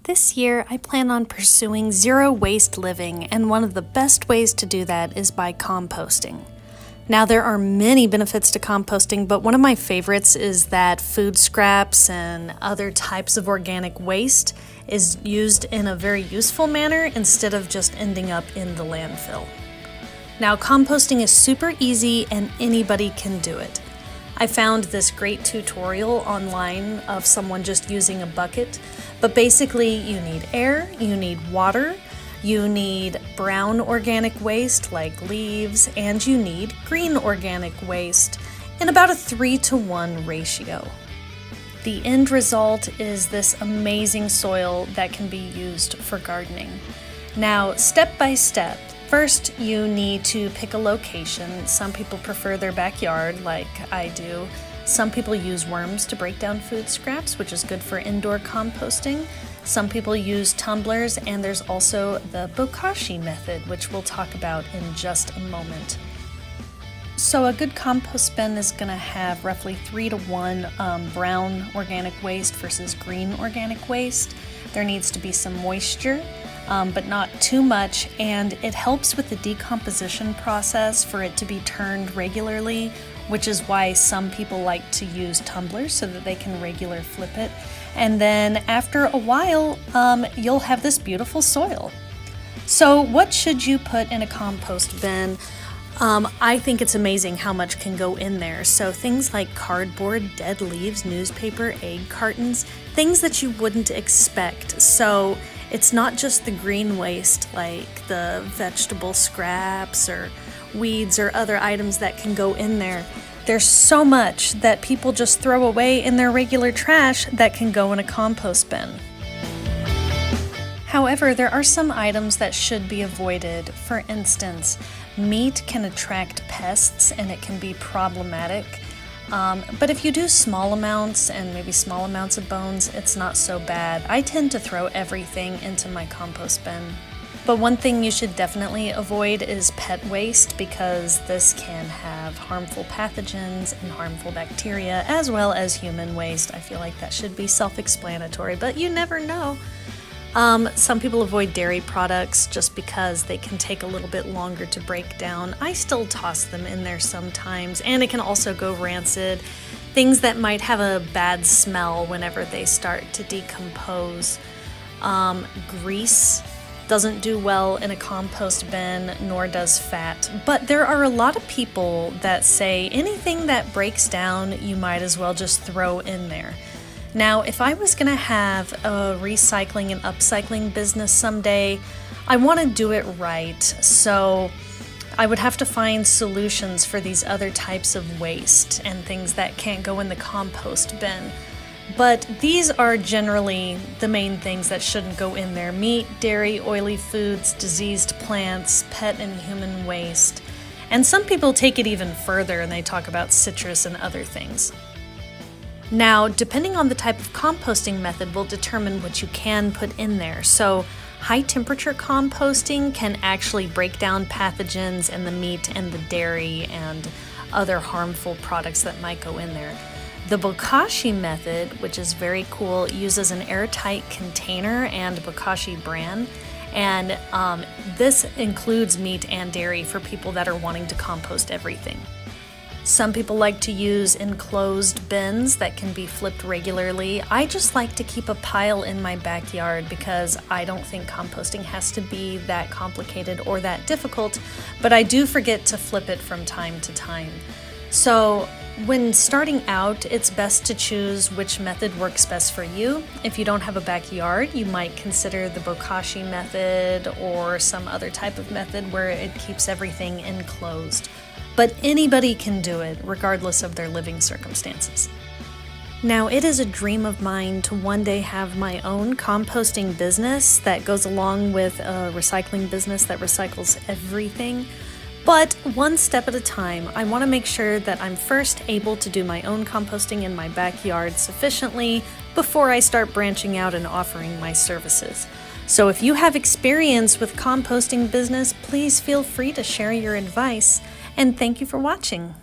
This year, I plan on pursuing zero waste living, and one of the best ways to do that is by composting. Now, there are many benefits to composting, but one of my favorites is that food scraps and other types of organic waste is used in a very useful manner instead of just ending up in the landfill. Now, composting is super easy and anybody can do it. I found this great tutorial online of someone just using a bucket, but basically you need air, you need water, you need brown organic waste like leaves, and you need green organic waste in about a 3-to-1 ratio. The end result is this amazing soil that can be used for gardening. Now, step by step, first, you need to pick a location. Some people prefer their backyard, like I do. Some people use worms to break down food scraps, which is good for indoor composting. Some people use tumblers, and there's also the bokashi method, which we'll talk about in just a moment. So a good compost bin is going to have roughly 3-to-1 brown organic waste versus green organic waste. There needs to be some moisture, but not too much, and it helps with the decomposition process for it to be turned regularly, which is why some people like to use tumblers so that they can regular flip it. And then after a while, you'll have this beautiful soil. So what should you put in a compost bin? I think it's amazing how much can go in there. So things like cardboard, dead leaves, newspaper, egg cartons, things that you wouldn't expect. So it's not just the green waste like the vegetable scraps or weeds or other items that can go in there. There's so much that people just throw away in their regular trash that can go in a compost bin. However, there are some items that should be avoided. For instance, meat can attract pests and it can be problematic. But if you do small amounts and maybe small amounts of bones, it's not so bad. I tend to throw everything into my compost bin. But one thing you should definitely avoid is pet waste, because this can have harmful pathogens and harmful bacteria, as well as human waste. I feel like that should be self-explanatory, but you never know. Some people avoid dairy products just because they can take a little bit longer to break down. I still toss them in there sometimes, and it can also go rancid. Things that might have a bad smell whenever they start to decompose. Grease doesn't do well in a compost bin, nor does fat. But there are a lot of people that say anything that breaks down, you might as well just throw in there. Now, if I was going to have a recycling and upcycling business someday, I want to do it right. So I would have to find solutions for these other types of waste and things that can't go in the compost bin. But these are generally the main things that shouldn't go in there: meat, dairy, oily foods, diseased plants, pet and human waste. And some people take it even further and they talk about citrus and other things. Now, depending on the type of composting method will determine what you can put in there. So high temperature composting can actually break down pathogens in the meat and the dairy and other harmful products that might go in there. The bokashi method, which is very cool, uses an airtight container and bokashi bran. And this includes meat and dairy for people that are wanting to compost everything. Some people like to use enclosed bins that can be flipped regularly. I just like to keep a pile in my backyard because I don't think composting has to be that complicated or that difficult, but I do forget to flip it from time to time. So when starting out, it's best to choose which method works best for you. If you don't have a backyard, you might consider the bokashi method or some other type of method where it keeps everything enclosed. But anybody can do it, regardless of their living circumstances. Now, it is a dream of mine to one day have my own composting business that goes along with a recycling business that recycles everything. But one step at a time, I want to make sure that I'm first able to do my own composting in my backyard sufficiently before I start branching out and offering my services. So if you have experience with composting business, please feel free to share your advice. And thank you for watching.